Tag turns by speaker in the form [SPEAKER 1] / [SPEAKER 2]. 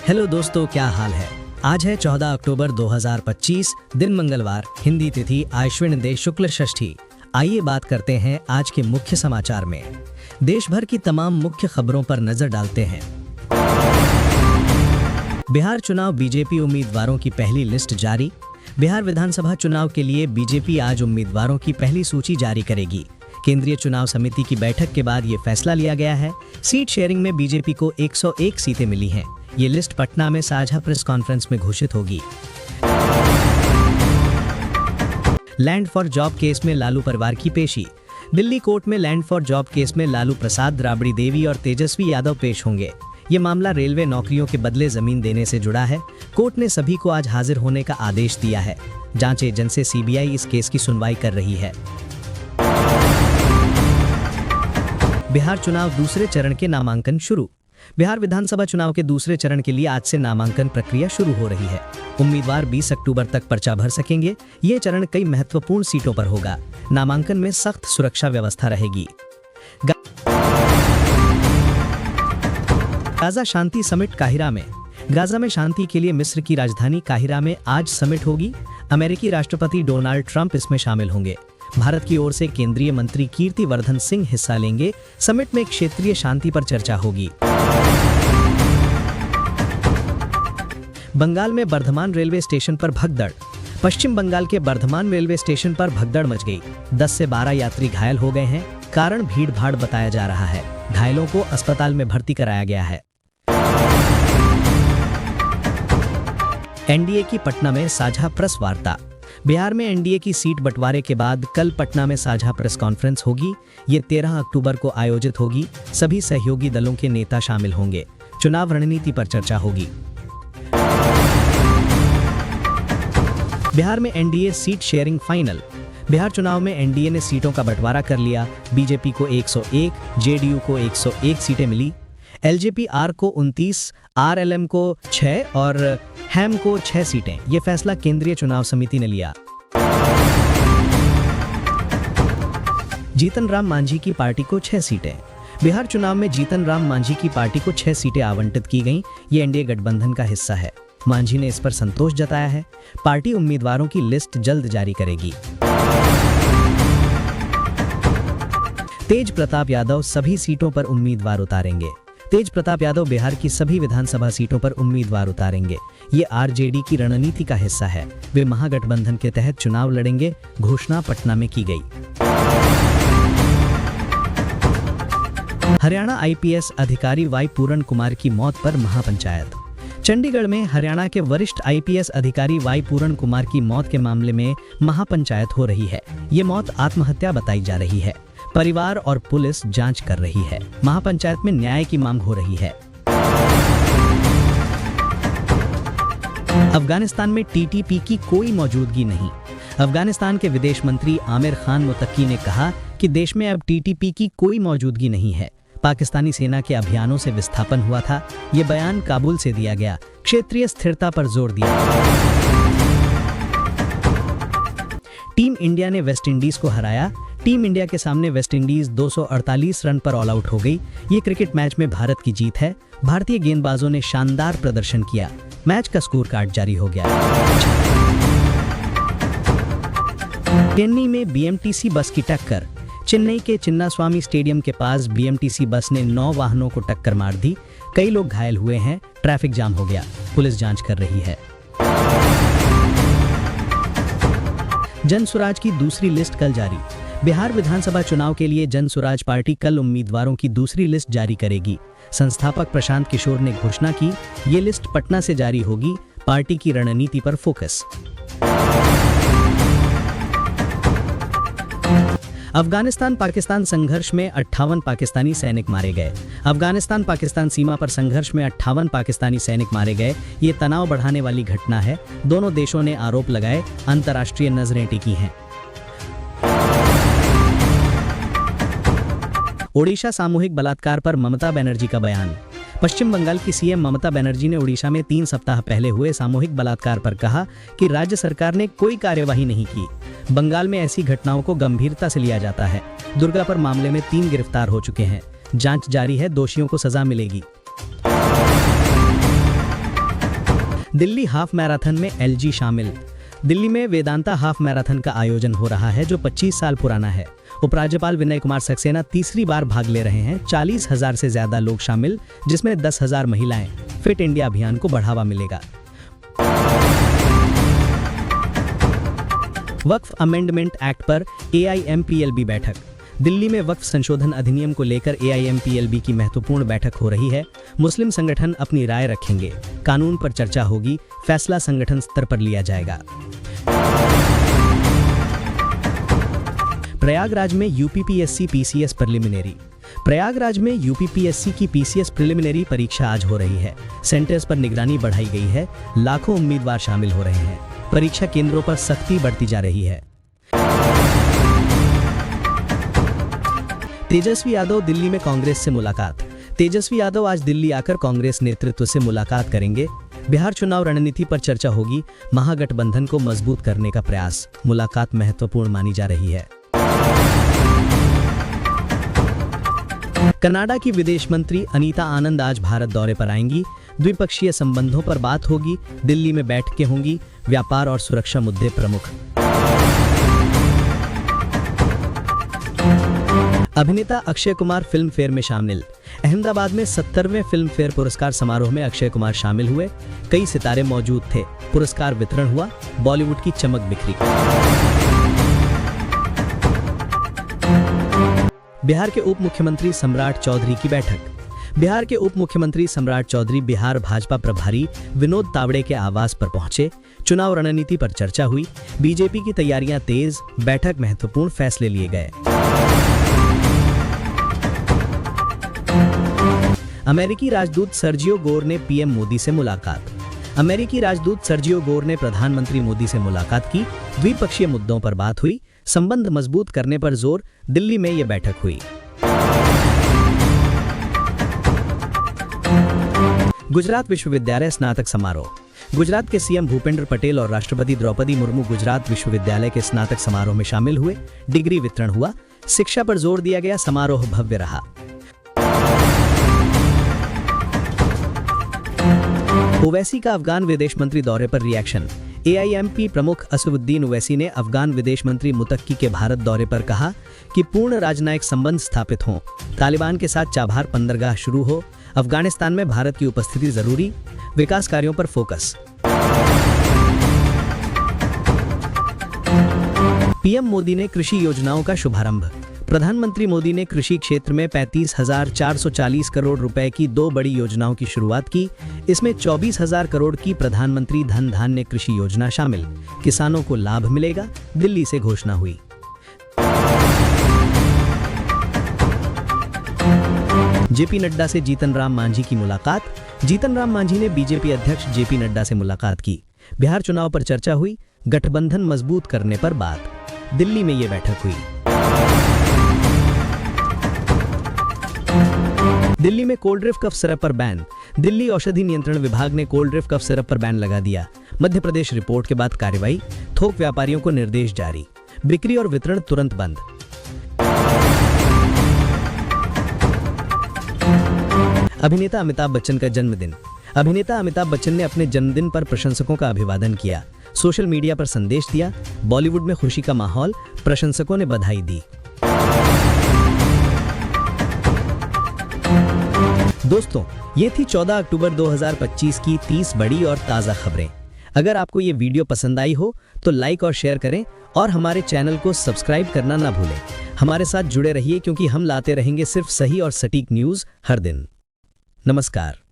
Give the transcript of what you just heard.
[SPEAKER 1] Hello दोस्तों, क्या हाल है। आज है 14 अक्टूबर 2025, दिन मंगलवार, हिंदी तिथि आश्विन देश शुक्ल षष्ठी। आइए बात करते हैं आज के मुख्य समाचार में। देश भर की तमाम मुख्य खबरों पर नजर डालते हैं। बिहार चुनाव, बीजेपी उम्मीदवारों की पहली लिस्ट जारी। बिहार विधानसभा चुनाव के लिए बीजेपी आज उम्मीदवारों की पहली सूची जारी करेगी। केंद्रीय चुनाव समिति की बैठक के बाद ये फैसला लिया गया है। सीट शेयरिंग में बीजेपी को 101 सीटें मिली हैं। ये लिस्ट पटना में साझा प्रेस कॉन्फ्रेंस में घोषित होगी। लैंड फॉर जॉब केस में लालू परिवार की पेशी। दिल्ली कोर्ट में लैंड फॉर जॉब केस में लालू प्रसाद, राबड़ी देवी और तेजस्वी यादव पेश होंगे। ये मामला रेलवे नौकरियों के बदले जमीन देने से जुड़ा है। कोर्ट ने सभी को आज हाजिर होने का आदेश दिया है। जांच एजेंसी सीबीआई इस केस की सुनवाई कर रही है। बिहार चुनाव दूसरे चरण के नामांकन शुरू। बिहार विधानसभा चुनाव के दूसरे चरण के लिए आज से नामांकन प्रक्रिया शुरू हो रही है। उम्मीदवार 20 अक्टूबर तक पर्चा भर सकेंगे। ये चरण कई महत्वपूर्ण सीटों पर होगा। नामांकन में सख्त सुरक्षा व्यवस्था रहेगी। गाजा शांति समिट काहिरा में। गाजा में शांति के लिए मिस्र की राजधानी काहिरा में आज समिट होगी। अमेरिकी राष्ट्रपति डोनाल्ड ट्रंप इसमें शामिल होंगे। भारत की ओर से केंद्रीय मंत्री कीर्तिवर्धन सिंह हिस्सा लेंगे। समिट में क्षेत्रीय शांति पर चर्चा होगी। बंगाल में बर्धमान रेलवे स्टेशन पर भगदड़। पश्चिम बंगाल के बर्धमान रेलवे स्टेशन पर भगदड़ मच गई। 10 से 12 यात्री घायल हो गए हैं। कारण भीड़ भाड़ बताया जा रहा है। घायलों को अस्पताल में भर्ती कराया गया है। एनडीए की पटना में साझा प्रेस वार्ता। बिहार में एनडीए की सीट बंटवारे के बाद कल पटना में साझा प्रेस कॉन्फ्रेंस होगी। ये 13 अक्टूबर को आयोजित होगी। सभी सहयोगी दलों के नेता शामिल होंगे। चुनाव रणनीति पर चर्चा होगी। बिहार में NDA seat sharing final. Bihar चुनाव में एनडीए ने सीटों का बंटवारा कर लिया। बीजेपी को 101, जेडीयू को 101 सीटें मिली। एलजेपी आर को 29, आरएलएम को 6 और हैम को 6 सीटें। ये फैसला केंद्रीय चुनाव समिति ने लिया। जीतन राम मांझी की पार्टी को 6 सीटें। बिहार चुनाव में जीतन राम मांझी की पार्टी को 6 सीटें आवंटित की गईं। ये एनडीए गठबंधन का हिस्सा है। मांझी ने इस पर संतोष जताया है। पार्टी उम्मीदवारों की लिस्ट जल्द जारी करेगी। तेज प्रताप यादव सभी सीटों पर उम्मीदवार उतारेंगे। तेज प्रताप यादव बिहार की सभी विधानसभा सीटों पर उम्मीदवार उतारेंगे। ये आरजेडी की रणनीति का हिस्सा है। वे महागठबंधन के तहत चुनाव लड़ेंगे। घोषणा पटना में की गई। हरियाणा आईपीएस अधिकारी वाई पूरण कुमार की मौत पर महापंचायत। चंडीगढ़ में हरियाणा के वरिष्ठ आईपीएस अधिकारी वाई पूरण कुमार की मौत के मामले में महापंचायत हो रही है। ये मौत आत्महत्या बताई जा रही है। परिवार और पुलिस जांच कर रही है। महापंचायत में न्याय की मांग हो रही है। अफगानिस्तान में टीटीपी की कोई मौजूदगी नहीं। अफगानिस्तान के विदेश मंत्री आमिर खान मुत्तकी ने कहा कि देश में अब टीटीपी की कोई मौजूदगी नहीं है। पाकिस्तानी सेना के अभियानों से विस्थापन हुआ था। ये बयान काबुल से दिया गया। क्षेत्रीय स्थिरता पर जोर दिया। टीम इंडिया ने वेस्टइंडीज को हराया। टीम इंडिया के सामने वेस्टइंडीज 248 रन पर ऑल आउट हो गई। ये क्रिकेट मैच में भारत की जीत है। भारतीय गेंदबाजों ने शानदार प्रदर्शन किया। मैच का स्कोर कार्ड जारी हो गया। चेन्नई में बीएमटीसी बस की टक्कर। चेन्नई के चिन्नास्वामी स्टेडियम के पास बीएमटीसी बस ने 9 वाहनों को टक्कर मार दी। कई लोग घायल हुए हैं। ट्रैफिक जाम हो गया। पुलिस जांच कर रही है। जनसुराज की दूसरी लिस्ट कल जारी। बिहार विधानसभा चुनाव के लिए जनसुराज पार्टी कल उम्मीदवारों की दूसरी लिस्ट जारी करेगी। संस्थापक प्रशांत किशोर ने घोषणा की। ये लिस्ट पटना से जारी होगी। पार्टी की रणनीति पर फोकस। अफगानिस्तान पाकिस्तान संघर्ष में 58 पाकिस्तानी सैनिक मारे गए। अफगानिस्तान पाकिस्तान सीमा पर संघर्ष में 58 पाकिस्तानी सैनिक मारे गए। ये तनाव बढ़ाने वाली घटना है। दोनों देशों ने आरोप लगाए। अंतर्राष्ट्रीय नजरें टिकी हैं। ओडिशा सामूहिक बलात्कार पर ममता बनर्जी का बयान। पश्चिम बंगाल की सीएम ममता बनर्जी ने ओडिशा में 3 सप्ताह पहले हुए सामूहिक बलात्कार पर कहा कि राज्य सरकार ने कोई कार्यवाही नहीं की। बंगाल में ऐसी घटनाओं को गंभीरता से लिया जाता है। दुर्गा पर मामले में 3 गिरफ्तार हो चुके हैं। जांच जारी है। दोषियों को सजा मिलेगी। दिल्ली हाफ मैराथन में एलजी शामिल। दिल्ली में वेदांता हाफ मैराथन का आयोजन हो रहा है जो 25 साल पुराना है। उपराज्यपाल विनय कुमार सक्सेना तीसरी बार भाग ले रहे हैं। 40,000 से ज्यादा लोग शामिल, जिसमें 10,000 महिलाएं। फिट इंडिया अभियान को बढ़ावा मिलेगा। वक्फ अमेंडमेंट एक्ट पर AIMPLB बैठक। दिल्ली में वक्फ संशोधन अधिनियम को लेकर AIMPLB की महत्वपूर्ण बैठक हो रही है। मुस्लिम संगठन अपनी राय रखेंगे। कानून पर चर्चा होगी। फैसला संगठन स्तर पर लिया जाएगा। प्रयागराज में UPPSC PCS प्रिलिमिनरी। प्रयागराज में UPPSC की PCS प्रिलिमिनरी परीक्षा आज हो रही है। सेंटर्स पर निगरानी बढ़ाई गई है। लाखों उम्मीदवार शामिल हो रहे हैं। परीक्षा केंद्रों पर सख्ती बढ़ती जा रही है। तेजस्वी यादव दिल्ली में कांग्रेस से मुलाकात। तेजस्वी यादव आज दिल्ली आकर कांग्रेस नेतृत्व से मुलाकात करेंगे। बिहार चुनाव रणनीति पर चर्चा होगी। महागठबंधन को मजबूत करने का प्रयास। मुलाकात महत्वपूर्ण मानी जा रही है। कनाडा की विदेश मंत्री अनीता आनंद आज भारत दौरे पर आएंगी। द्विपक्षीय संबंधों पर बात होगी। दिल्ली में बैठकें होंगी। व्यापार और सुरक्षा मुद्दे प्रमुख। अभिनेता अक्षय कुमार फिल्म फेयर में शामिल। अहमदाबाद में 70वें फिल्म फेयर पुरस्कार समारोह में अक्षय कुमार शामिल हुए। कई सितारे मौजूद थे। पुरस्कार वितरण हुआ। बॉलीवुड की चमक बिखरी। बिहार के उप मुख्यमंत्री सम्राट चौधरी की बैठक। बिहार के उप मुख्यमंत्री सम्राट चौधरी बिहार भाजपा प्रभारी विनोद तावड़े के आवास पर पहुंचे। चुनाव रणनीति पर चर्चा हुई। बीजेपी की तैयारियां तेज। बैठक महत्वपूर्ण फैसले लिए गए। अमेरिकी राजदूत सर्जियो गोर ने पीएम मोदी से मुलाकात। अमेरिकी राजदूत सर्जियो गोर ने प्रधानमंत्री मोदी से मुलाकात की। द्विपक्षीय मुद्दों पर बात हुई। संबंध मजबूत करने पर जोर। दिल्ली में यह बैठक हुई। गुजरात विश्वविद्यालय स्नातक समारोह। गुजरात के सीएम भूपेंद्र पटेल और राष्ट्रपति द्रौपदी मुर्मू गुजरात विश्वविद्यालय के स्नातक समारोह में शामिल हुए। डिग्री वितरण हुआ। शिक्षा पर जोर दिया गया। समारोह भव्य रहा। ओवैसी का अफगान विदेश मंत्री दौरे पर रिएक्शन। AIMP प्रमुख असदुद्दीन ओवैसी ने अफगान विदेश मंत्री मुतक्की के भारत दौरे पर कहा कि पूर्ण राजनयिक संबंध स्थापित हों। तालिबान के साथ चाबहार बंदरगाह शुरू हो। अफगानिस्तान में भारत की उपस्थिति जरूरी। विकास कार्यों पर फोकस। पीएम मोदी ने कृषि योजनाओं का शुभारंभ। प्रधानमंत्री मोदी ने कृषि क्षेत्र में 35,440 करोड़ रुपए की 2 बड़ी योजनाओं की शुरुआत की। इसमें 24,000 करोड़ की प्रधानमंत्री धन धान्य कृषि योजना शामिल। किसानों को लाभ मिलेगा। दिल्ली से घोषणा हुई। जेपी नड्डा से जीतन राम मांझी की मुलाकात। जीतन राम मांझी ने बीजेपी अध्यक्ष जेपी नड्डा से मुलाकात की। बिहार चुनाव पर चर्चा हुई। गठबंधन मजबूत करने पर बात। दिल्ली में यह बैठक हुई। दिल्ली में कोल्ड ड्रिफ्ट कफ सिरप पर बैन। दिल्ली औषधि नियंत्रण विभाग ने कोल्ड ड्रिफ्ट कफ सिरप पर बैन लगा दिया। मध्य प्रदेश रिपोर्ट के बाद कार्रवाई। थोक व्यापारियों को निर्देश जारी। बिक्री और वितरण तुरंत बंद। अभिनेता अमिताभ बच्चन का जन्मदिन। अभिनेता अमिताभ बच्चन ने अपने जन्मदिन पर प्रशंसकों का अभिवादन किया। सोशल मीडिया पर संदेश दिया। बॉलीवुड में खुशी का माहौल। प्रशंसकों ने बधाई दी। दोस्तों, ये थी 14 अक्टूबर 2025 की 30 बड़ी और ताज़ा खबरें। अगर आपको ये वीडियो पसंद आई हो तो लाइक और शेयर करें और हमारे चैनल को सब्सक्राइब करना ना भूलें। हमारे साथ जुड़े रहिए क्योंकि हम लाते रहेंगे सिर्फ सही और सटीक न्यूज़ हर दिन। नमस्कार।